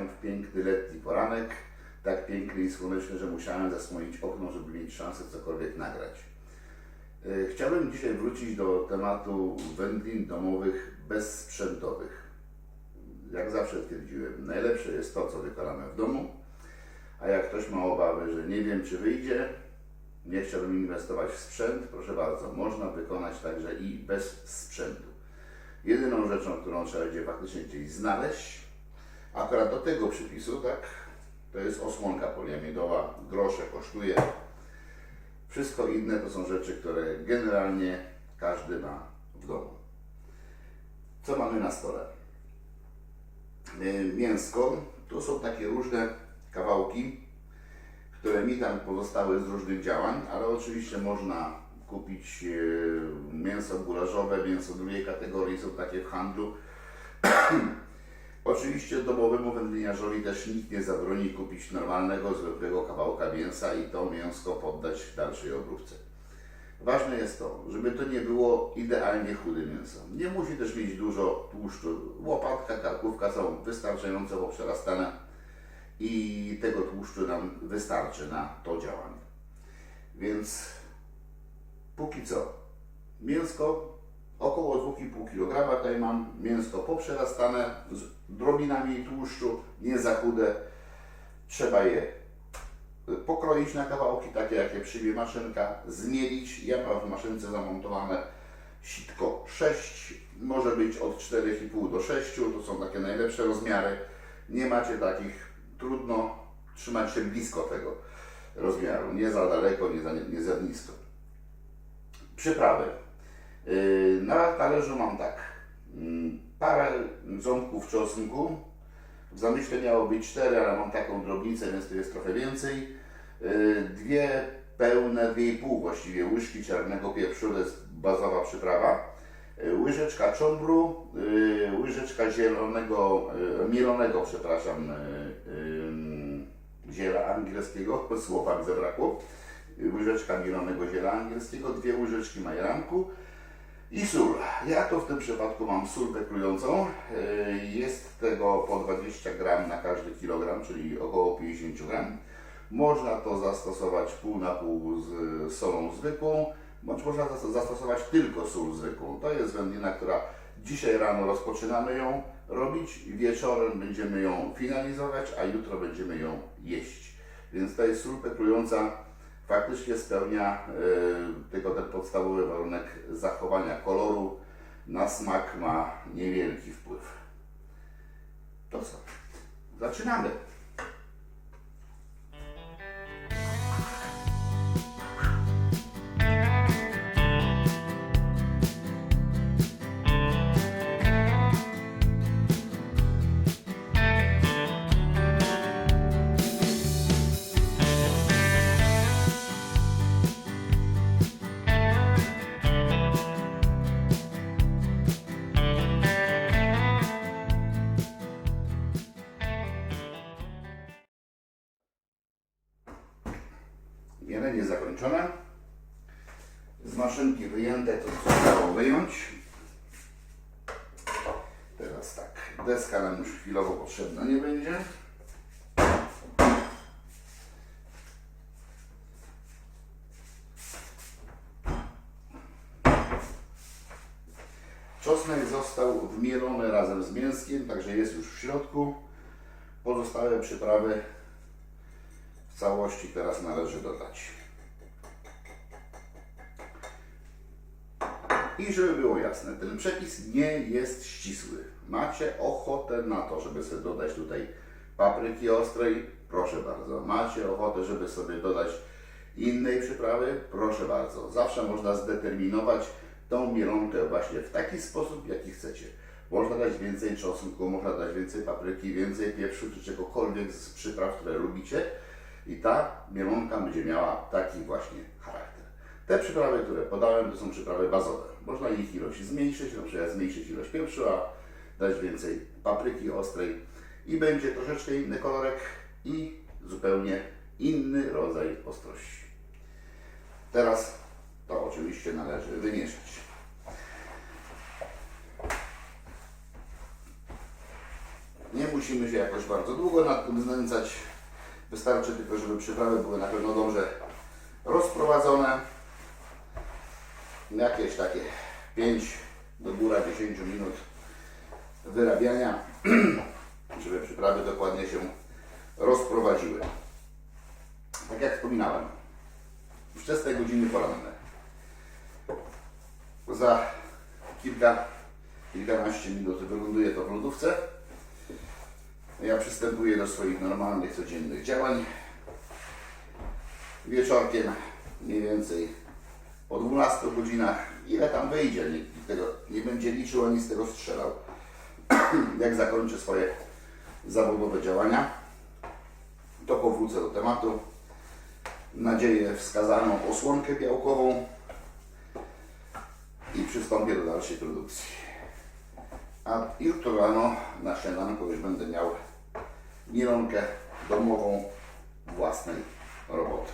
Witają w piękny letni poranek, tak piękny i słoneczny, że musiałem zasłonić okno, żeby mieć szansę cokolwiek nagrać. Chciałbym dzisiaj wrócić do tematu wędlin domowych bezsprzętowych. Jak zawsze twierdziłem, najlepsze jest to, co wykonamy w domu, a jak ktoś ma obawy, że nie wiem, czy wyjdzie, nie chciałbym inwestować w sprzęt, proszę bardzo, można wykonać także i bez sprzętu. Jedyną rzeczą, którą trzeba będzie faktycznie gdzieś znaleźć, akurat do tego przypisu, tak, to jest osłonka poliamidowa, grosze kosztuje. Wszystko inne to są rzeczy, które generalnie każdy ma w domu. Co mamy na stole? Mięsko, to są takie różne kawałki, które mi tam pozostały z różnych działań, ale oczywiście można kupić mięso gulażowe, mięso drugiej kategorii, są takie w handlu. Oczywiście domowemu wędliniarzowi też nikt nie zabroni kupić normalnego, zwykłego kawałka mięsa i to mięsko poddać w dalszej obróbce. Ważne jest to, żeby to nie było idealnie chude mięso. Nie musi też mieć dużo tłuszczu. Łopatka, karkówka są wystarczająco poprzerastane i tego tłuszczu nam wystarczy na to działanie. Więc póki co mięsko około 2,5 kg, tutaj mam mięsko poprzerastane z drobinami tłuszczu, nie za chude. Trzeba je pokroić na kawałki, takie jakie przyjmie maszynka, zmielić. Ja mam w maszynce zamontowane sitko 6, może być od 4,5 do 6, to są takie najlepsze rozmiary. Nie macie takich, trudno trzymać się blisko tego rozmiaru, nie za daleko, nie za nisko. Przyprawy. Na talerzu mam tak, parę ząbków czosnku, w zamyśle miało być 4, ale mam taką drobnicę, więc to jest trochę więcej. Dwie pełne, 2,5 właściwie łyżki czarnego pieprzu, to jest bazowa przyprawa. Łyżeczka czombru, łyżeczka mielonego, ziela angielskiego, słowa mi zabrakło. Łyżeczka mielonego ziela angielskiego, 2 łyżeczki majeranku i sól. Ja to w tym przypadku mam sól peklującą. Jest tego po 20 gram na każdy kilogram, czyli około 50 gram. Można to zastosować pół na pół z solą zwykłą, bądź można zastosować tylko sól zwykłą. To jest wędlina, która dzisiaj rano rozpoczynamy ją robić, wieczorem będziemy ją finalizować, a jutro będziemy ją jeść. Więc ta jest sól peklująca, faktycznie spełnia tylko ten podstawowy warunek zachowania koloru. Na smak ma niewielki wpływ. To co? Zaczynamy! Mielenie zakończone. Z maszynki wyjęte to, co trzeba wyjąć. Teraz tak, deska nam już chwilowo potrzebna nie będzie. Czosnek został wmielony razem z mięskiem, także jest już w środku. Pozostałe przyprawy w całości teraz należy dodać. I żeby było jasne, ten przepis nie jest ścisły. Macie ochotę na to, żeby sobie dodać tutaj papryki ostrej? Proszę bardzo. Macie ochotę, żeby sobie dodać innej przyprawy? Proszę bardzo. Zawsze można zdeterminować tą mielonkę właśnie w taki sposób, jaki chcecie. Można dać więcej czosnku, można dać więcej papryki, więcej pieprzu, czy czegokolwiek z przypraw, które lubicie. I ta mielonka będzie miała taki właśnie charakter. Te przyprawy, które podałem, to są przyprawy bazowe. Można ich ilość zmniejszyć, na przykład zmniejszyć ilość pieprzu, a dać więcej papryki ostrej i będzie troszeczkę inny kolorek i zupełnie inny rodzaj ostrości. Teraz to oczywiście należy wymieszać. Nie musimy się jakoś bardzo długo nad tym znęcać. Wystarczy tylko, żeby przyprawy były na pewno dobrze rozprowadzone. Jakieś takie 5 do góra 10 minut wyrabiania, żeby przyprawy dokładnie się rozprowadziły. Tak jak wspominałem, wczesne godziny poranne. Za kilkanaście minut wyląduje to w lodówce. Ja przystępuję do swoich normalnych, codziennych działań. Wieczorkiem, mniej więcej po 12 godzinach, ile tam wyjdzie, nikt tego nie będzie liczył ani z tego strzelał. Jak zakończę swoje zawodowe działania, to powrócę do tematu. Nadzieję wskazaną osłonkę białkową i przystąpię do dalszej produkcji. A jutro rano na śniadanko już będę miał mielonkę domową własnej roboty.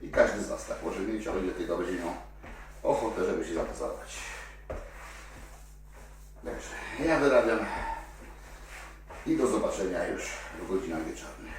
I każdy z nas tak może mieć, o ile tylko będzie miał ochotę, żeby się za to zabrać. Także ja wyrabiam i do zobaczenia już w godzinach wieczornych.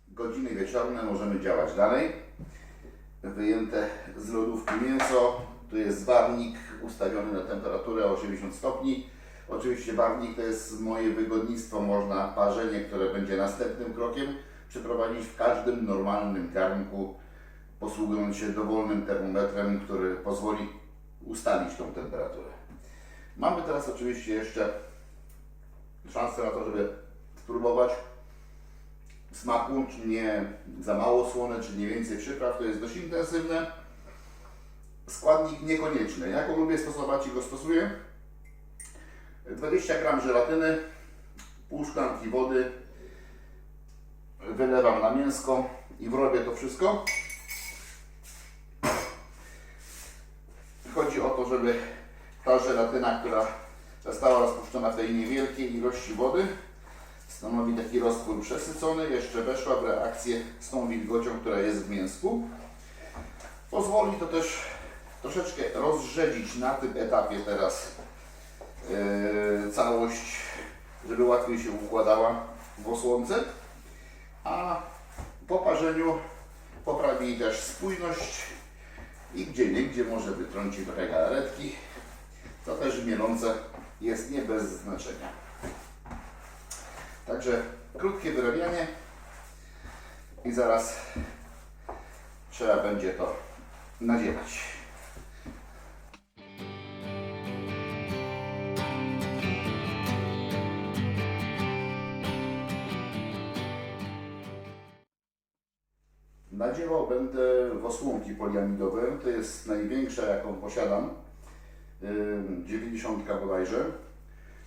Godziny wieczorne, możemy działać dalej. Wyjęte z lodówki mięso. Tu jest barwnik ustawiony na temperaturę 80 stopni. Oczywiście barwnik to jest moje wygodnictwo. Można parzenie, które będzie następnym krokiem, przeprowadzić w każdym normalnym garnku, posługując się dowolnym termometrem, który pozwoli ustalić tą temperaturę. Mamy teraz oczywiście jeszcze szansę na to, żeby spróbować smaku, czy nie za mało słone, czy nie więcej przypraw. To jest dość intensywne. Składnik niekonieczny. Ja go lubię stosować i go stosuję. 20 g żelatyny, pół szklanki wody, wylewam na mięsko i wrobię to wszystko. Chodzi o to, żeby ta żelatyna, która została rozpuszczona w tej niewielkiej ilości wody, stanowi taki roztwór przesycony, jeszcze weszła w reakcję z tą wilgocią, która jest w mięsku. Pozwoli to też troszeczkę rozrzedzić na tym etapie teraz całość, żeby łatwiej się układała w osłonce, a po parzeniu poprawi jej też spójność i gdzieniegdzie może wytrącić trochę galaretki. To też w mielonce jest nie bez znaczenia. Także krótkie wyrabianie i zaraz trzeba będzie to nadziewać. Nadziewał będę w osłonki poliamidowe. To jest największa, jaką posiadam. 90 bodajże.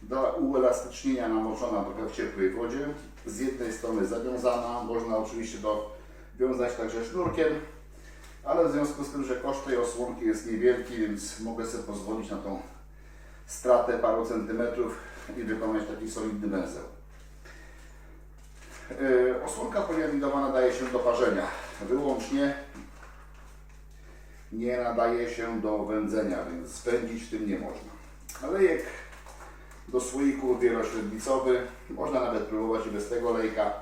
Do uelastycznienia namoczona trochę w ciepłej wodzie. Z jednej strony zawiązana, można oczywiście to wiązać także sznurkiem, ale w związku z tym, że koszt tej osłonki jest niewielki, więc mogę sobie pozwolić na tą stratę paru centymetrów i wykonać taki solidny węzeł. Osłonka poliamidowa nadaje się do parzenia wyłącznie, nie nadaje się do wędzenia, więc spędzić w tym nie można. Olejek do słoiku wielośrednicowy, można nawet próbować i bez tego olejka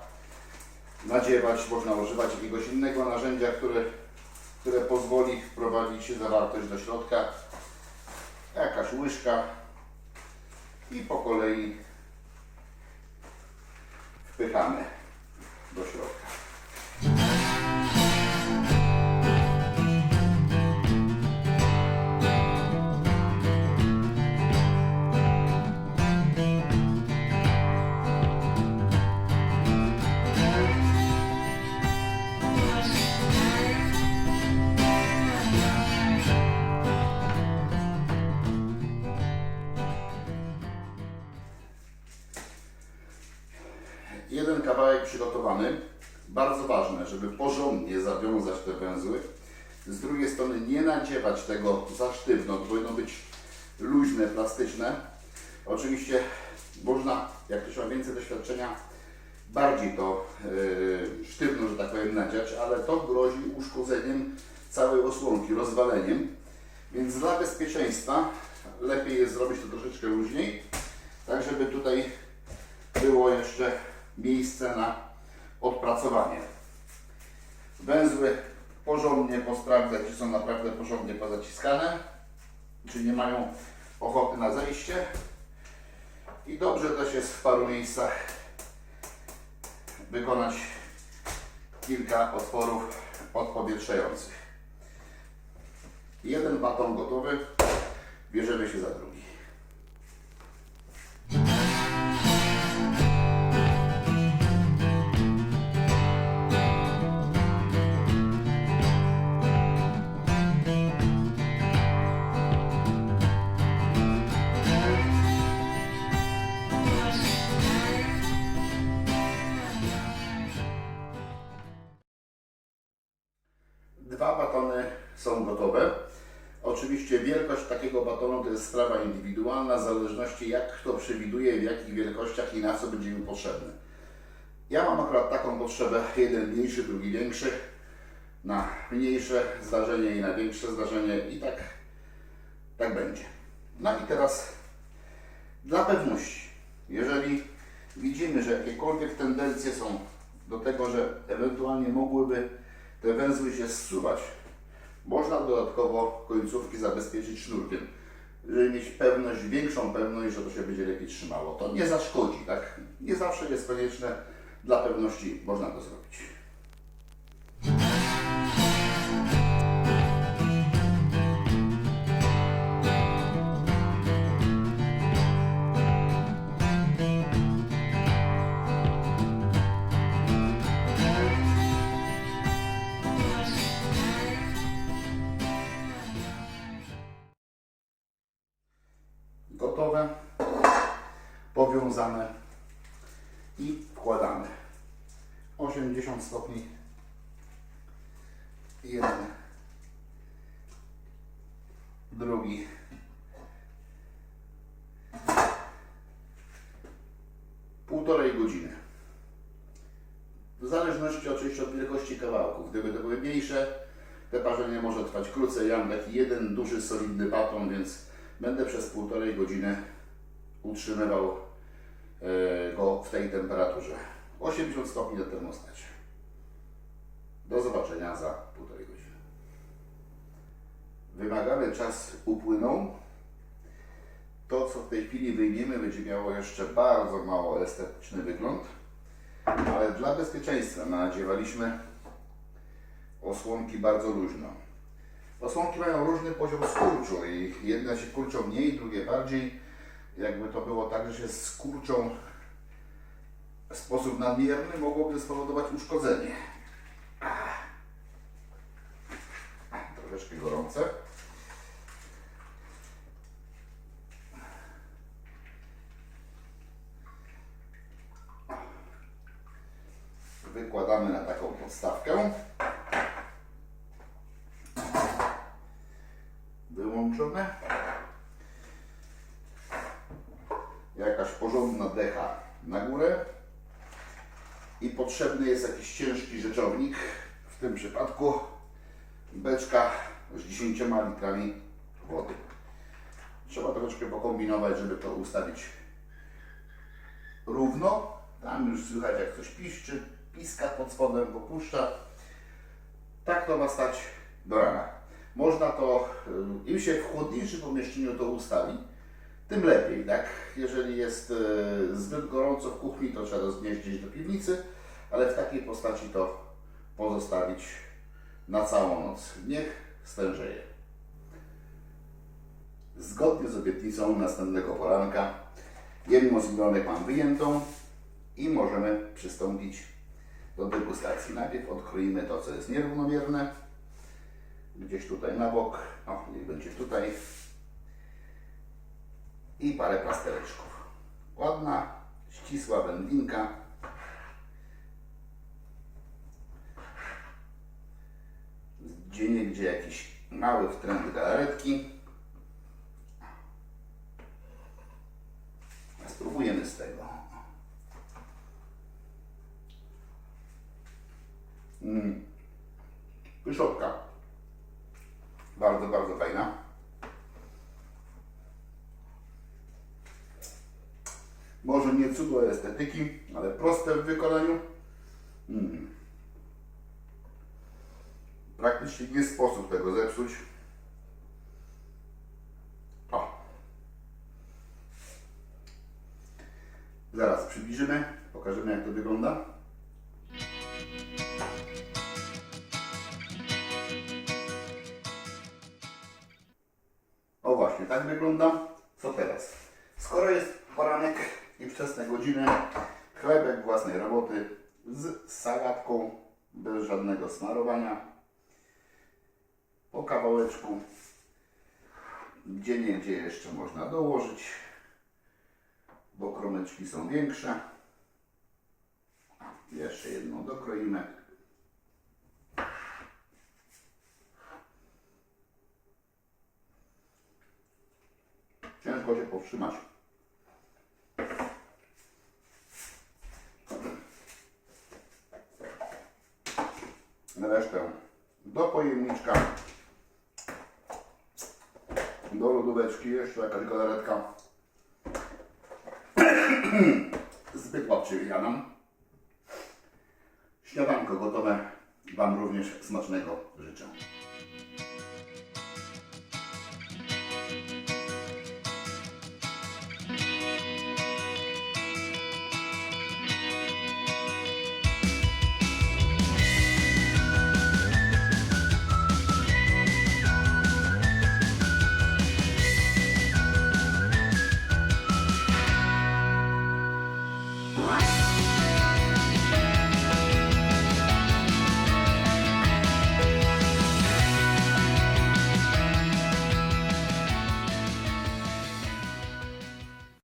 nadziewać, można używać jakiegoś innego narzędzia, które pozwoli wprowadzić zawartość do środka, jakaś łyżka i po kolei wpychamy do środka. Jeden kawałek przygotowany. Bardzo ważne, żeby porządnie zawiązać te węzły. Z drugiej strony nie nadziewać tego za sztywno, to powinno być luźne, plastyczne. Oczywiście można, jak ktoś ma więcej doświadczenia, bardziej to sztywno, że tak powiem, nadziać, ale to grozi uszkodzeniem całej osłonki, rozwaleniem. Więc dla bezpieczeństwa lepiej jest zrobić to troszeczkę luźniej, tak żeby tutaj było jeszcze miejsce na odpracowanie. Węzły porządnie posprawdzać, czy są naprawdę porządnie pozaciskane, czy nie mają ochoty na zejście. I dobrze też jest w paru miejscach wykonać kilka otworów odpowietrzających. Jeden baton gotowy, bierzemy się za drugi. Dwa batony są gotowe. Oczywiście wielkość takiego batonu to jest sprawa indywidualna, w zależności jak kto przewiduje, w jakich wielkościach i na co będzie mi potrzebny. Ja mam akurat taką potrzebę, jeden mniejszy, drugi większy, na mniejsze zdarzenie i na większe zdarzenie i tak będzie. No i teraz dla pewności, jeżeli widzimy, że jakiekolwiek tendencje są do tego, że ewentualnie mogłyby te węzły się zsuwać, można dodatkowo końcówki zabezpieczyć sznurkiem, żeby mieć pewność, większą pewność, że to się będzie lepiej trzymało. To nie zaszkodzi, tak? Nie zawsze jest konieczne, dla pewności można to zrobić. Gotowe, powiązane i wkładamy. 80 stopni, jeden, drugi, półtorej godziny. W zależności oczywiście od wielkości kawałków. Gdyby to były mniejsze, te parzenie może trwać krócej. Ja mam taki jeden duży, solidny baton, więc będę przez półtorej godziny utrzymywał go w tej temperaturze. 80 stopni na termostacie. Do zobaczenia za półtorej godziny. Wymagany czas upłynął. To, co w tej chwili wyjmiemy, będzie miało jeszcze bardzo mało estetyczny wygląd, ale dla bezpieczeństwa nadziewaliśmy osłonki bardzo luźno. Osłonki mają różny poziom skurczu i jedne się kurczą mniej, drugie bardziej. Jakby to było tak, że się skurczą w sposób nadmierny, mogłoby spowodować uszkodzenie. Troszeczkę gorące. Wykładamy na taką podstawkę. Wyłączone. Jakaś porządna decha na górę. I potrzebny jest jakiś ciężki rzeczownik. W tym przypadku beczka z 10 litrami wody. Trzeba troszeczkę pokombinować, żeby to ustawić równo. Tam już słychać, jak coś piszczy, piska pod spodem, popuszcza. Tak to ma stać do rana. Można to, im się w chłodniejszym pomieszczeniu to ustawi, tym lepiej, tak? Jeżeli jest zbyt gorąco w kuchni, to trzeba to znieść gdzieś do piwnicy, ale w takiej postaci to pozostawić na całą noc. Niech stężeje. Zgodnie z obietnicą następnego poranka jedną z ilonek mam wyjętą i możemy przystąpić do degustacji. Najpierw odkroimy to, co jest nierównomierne. Gdzieś tutaj na bok, o, niech będzie tutaj. I parę plastereczków. Ładna, ścisła wędlinka. Gdzieniegdzie jakiś mały wtręt galaretki. Spróbujemy z tego. Pyszotka. Bardzo, bardzo fajna. Może nie cudło estetyki, ale proste w wykonaniu. Praktycznie nie sposób tego zepsuć. O. Zaraz przybliżymy, pokażemy jak to wygląda. O właśnie, tak wygląda. Co teraz? Skoro jest poranek i wczesne godziny, chlebek własnej roboty z sałatką, bez żadnego smarowania, po kawałeczku, gdzieniegdzie jeszcze można dołożyć, bo kromeczki są większe. Jeszcze jedną dokroimy. Ciężko się powstrzymać. Resztę do pojemniczka, do lodóweczki, jeszcze jakaś galaretka. Zbyt łapczywie nam. Śniadanko gotowe. Wam również smacznego życzę.